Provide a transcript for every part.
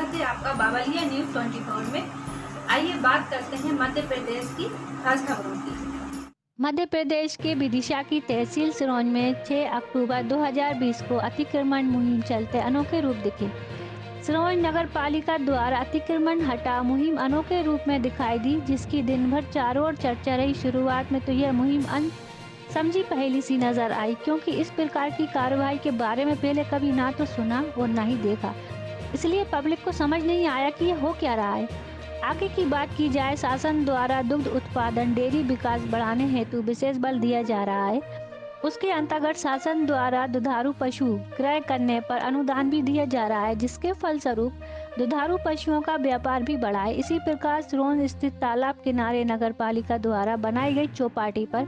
स्वागत है आपका बावलिया न्यूज़ 24 में। आइए बात करते हैं मध्य प्रदेश की खास खबरों की। मध्य प्रदेश के विदिशा की तहसील सिरोंज में 6 अक्टूबर 2020 को अतिक्रमण मुहिम चलते अनोखे रूप दिखे। सिरोंज नगर पालिका द्वारा अतिक्रमण हटा मुहिम अनोखे रूप में दिखाई दी, जिसकी दिन भर चारों ओर चर्चा रही। शुरुआत में तो यह मुहिम समझी पहेली सी नजर आई, क्योंकि इस प्रकार की कार्रवाई के बारे में पहले कभी ना तो सुना और ना ही देखा। इसलिए पब्लिक को समझ नहीं आया कि यह हो क्या रहा है। आगे की बात की जाए, शासन द्वारा दुग्ध उत्पादन डेयरी विकास बढ़ाने हेतु विशेष बल दिया जा रहा है। उसके अंतर्गत शासन द्वारा दुधारू पशु क्रय करने पर अनुदान भी दिया जा रहा है, जिसके फलस्वरूप दुधारू पशुओं का व्यापार भी बढ़ा है। इसी प्रकार सिरोंज स्थित तालाब किनारे नगर पालिका द्वारा बनाई गई चौपाटी पर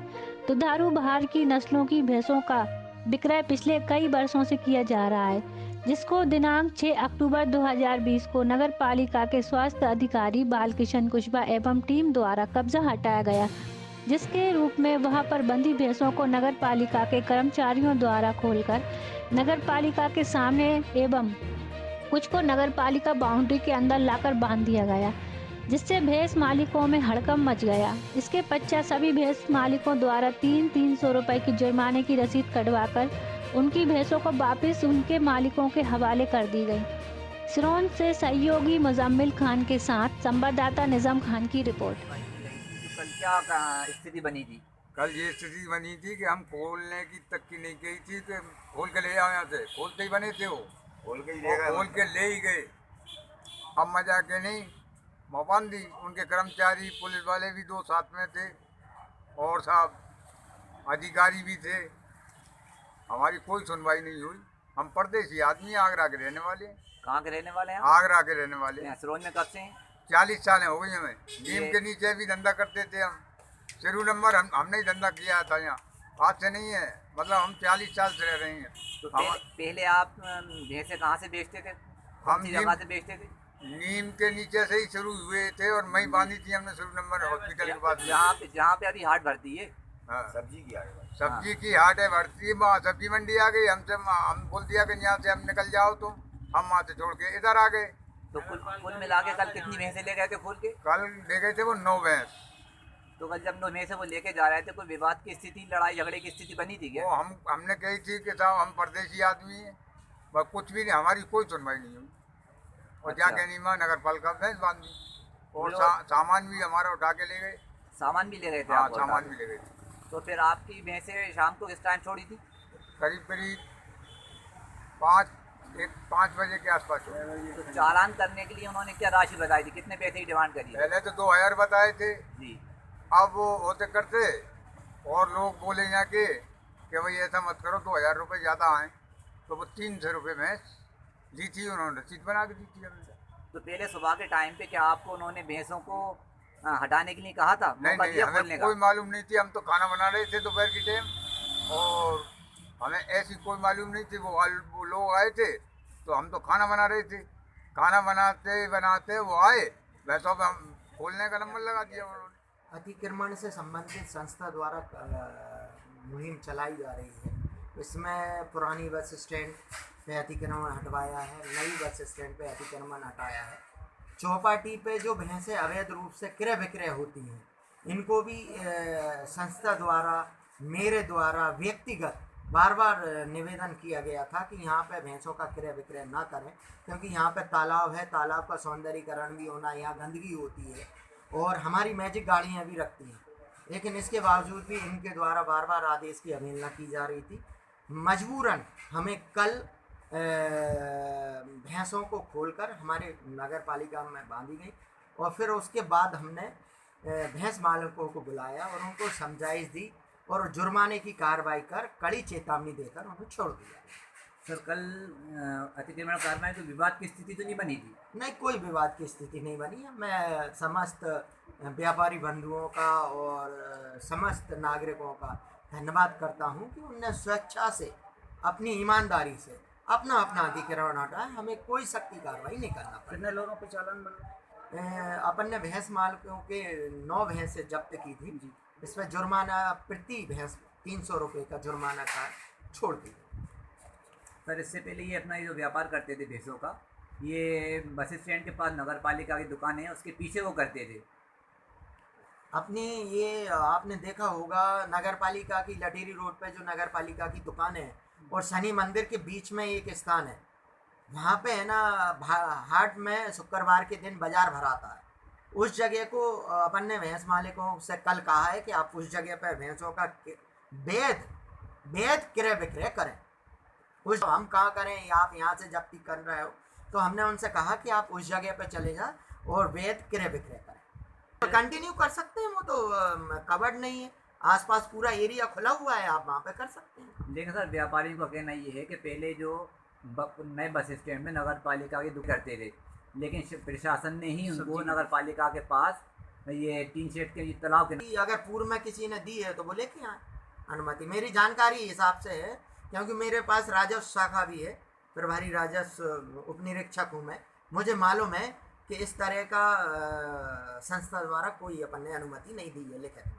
दुधारू बाहर की नस्लों की भैंसों का विक्रय पिछले कई वर्षों से किया जा रहा है, जिसको दिनांक 6 अक्टूबर 2020 को नगर पालिका के स्वास्थ्य अधिकारी बालकिशन कुशवाहा एवं टीम द्वारा कब्जा हटाया गया, जिसके रूप में वहां पर बंधी भैंसों को नगर पालिका के कर्मचारियों द्वारा खोलकर नगर पालिका के सामने एवं कुछ को नगर पालिका बाउंड्री के अंदर लाकर बांध दिया गया, जिससे भैंस मालिकों में हड़कंप मच गया। इसके पश्चात सभी भैंस मालिकों द्वारा 300 रुपए की जुर्माने की रसीद कटवाकर उनकी भैंसों को वापस उनके मालिकों के हवाले कर दी गई। सिरोंज से सहयोगी मुजम्मिल खान के साथ संवाददाता निजाम खान की रिपोर्ट। कल क्या स्थिति बनी थी? कल ये स्थिति बनी थी कि हम खोलने की तक की नहीं गई थी कि खोल के ले आओ यहाँ से। खोलते ही बने थे वो, खोल के ले ही गए। अब मजा के नहीं बांध दी। उनके कर्मचारी पुलिस वाले भी दो साथ में थे और साहब अधिकारी भी थे। हमारी कोई सुनवाई नहीं हुई। हम परदेसी आदमी, आगरा के रहने वाले। कहाँ के रहने वाले हैं? आगरा के रहने वाले। सिरोंज में कब से हैं? 40 साल हो गई हमें। नीम के नीचे भी धंधा करते थे हम। शुरू नंबर हमने ही धंधा किया था यहाँ, आज से नहीं है। मतलब हम 40 साल से रह रहे हैं। तो पहले आप भैंसे कहाँ से बेचते थे? हम जगह से बेचते थे? नीम के नीचे से ही शुरू हुए थे और मैं बांधी थी हमने शुरू नंबर हॉस्पिटल के पास। जहाँ पे अभी हाट भरती है। हाँ, सब्जी की हाट है, भरती है। सब्जी मंडी आ गई। हम बोल दिया कि यहाँ से हम निकल जाओ तुम। हम वहाँ से छोड़ के इधर आ गए। तो कुल मिला के कल कितनी भैंसे ले गए थे खोल के? कल ले गए थे वो 9 भैंस। तो कल जब 9 भैंसे वो लेके जा रहे थे, कोई विवाद की स्थिति, लड़ाई झगड़े की स्थिति बनी थी क्या? वो हमने कही थी कि साहब हम परदेसी आदमी हैं, बस कुछ भी नहीं, हमारी कोई सुनवाई नहीं हुई। और अच्छा। जाके नीमा नगर पालिका भैंस बांध दी और सामान भी हमारा उठा के ले गए। सामान भी ले गए थे? हाँ, आप सामान भी ले गए थे। तो फिर आपकी भैंसे शाम को किस टाइम छोड़ी थी? करीब 5 बजे के आसपास। तो चालान करने के लिए उन्होंने क्या राशि बताई थी? कितने पैसे की डिमांड करी? पहले तो 2000 बताए थे जी। अब वो होते करते और लोग बोले यहाँ के कि भाई ऐसा मत करो, 2000 रुपये ज़्यादा आए। तो वो 300 रुपये भैंस दी थी, उन्होंने रसीद बना के दी थी हमें। तो पहले सुबह के टाइम पे क्या आपको उन्होंने भैंसों को हटाने के लिए कहा था? नहीं, हमें कोई मालूम नहीं थी। हम तो खाना बना रहे थे दोपहर की टाइम और हमें ऐसी कोई मालूम नहीं थी। वो लोग आए थे तो हम तो खाना बना रहे थे। खाना बनाते बनाते वो आए, भैंसों पे हम खोलने का नंबर लगा दिया उन्होंने। अतिक्रमण से संबंधित संस्था द्वारा मुहिम चलाई जा रही है। इसमें पुरानी बस स्टैंड पे अतिक्रमण हटवाया है, नई बस स्टैंड पे अतिक्रमण हटाया है। चौपाटी पे जो भैंसें अवैध रूप से क्रय विक्रय होती हैं, इनको भी संस्था द्वारा, मेरे द्वारा व्यक्तिगत बार बार निवेदन किया गया था कि यहाँ पे भैंसों का क्रय विक्रय ना करें, क्योंकि यहाँ पे तालाब है, तालाब का सौंदर्यीकरण भी होना, यहाँ गंदगी होती है और हमारी मैजिक गाड़ियाँ भी रखती हैं। लेकिन इसके बावजूद भी इनके द्वारा बार बार आदेश की अवहेलना की जा रही थी। मजबूरन हमें कल भैंसों को खोलकर हमारे नगर पालिका में बांधी गई और फिर उसके बाद हमने भैंस मालिकों को बुलाया और उनको समझाइश दी और जुर्माने की कार्रवाई कर कड़ी चेतावनी देकर उन्हें छोड़ दिया। सर, कल अतिक्रमण कार्रवाई तो विवाद की स्थिति तो नहीं बनी थी? नहीं, कोई विवाद की स्थिति नहीं बनी है। मैं समस्त व्यापारी बंधुओं का और समस्त नागरिकों का धन्यवाद करता हूं कि उनने स्वेच्छा से, अपनी ईमानदारी से अपना अतिक्रमण हटाया। हमें कोई सख्ती कार्रवाई नहीं करना पड़ा। कितने लोगों पे चालान बना? अपन ने भैंस मालिकों के 9 भैंसें जब्त की थी। इसमें जुर्माना प्रति भैंस 300 रुपये का जुर्माना का छोड़ दी। सर, इससे पहले ये अपना जो व्यापार करते थे भैंसों का, ये बस स्टैंड के पास नगर पालिका की दुकान है, उसके पीछे वो करते थे। अपने ये आपने देखा होगा नगर पालिका की लटेरी रोड पे जो नगर पालिका की दुकान है और शनि मंदिर के बीच में एक स्थान है, वहाँ पे है ना हाट में शुक्रवार के दिन बाजार भराता है। उस जगह को अपन ने भैंस मालिकों से कल कहा है कि आप उस जगह पर भैंसों का वैध क्रय विक्रय करें। उस हम कहाँ करें, आप यहाँ से जब्ती कर रहे हो, तो हमने उनसे कहा कि आप उस जगह पर चले जाओ और वैध क्रय विक्रय करें। तो कंटिन्यू कर सकते हैं, वो तो कवर्ड नहीं है, आसपास पूरा एरिया खुला हुआ है, आप वहाँ पे कर सकते हैं। लेकिन सर व्यापारियों का कहना ये है कि पहले जो नए बस स्टैंड में नगर पालिका की दुकान करते थे, लेकिन प्रशासन ने ही उनको नगर पालिका के पास ये टीन शेड के तालाब के अगर पूर्व में किसी ने दी है तो वो लेके आए अनुमति। मेरी जानकारी हिसाब से है, क्योंकि मेरे पास राजस्व शाखा भी है, प्रभारी राजस्व उप निरीक्षक हूँ मैं। मुझे मालूम है कि इस तरह का संस्था द्वारा कोई अपन ने अनुमति नहीं दी है लिखित में।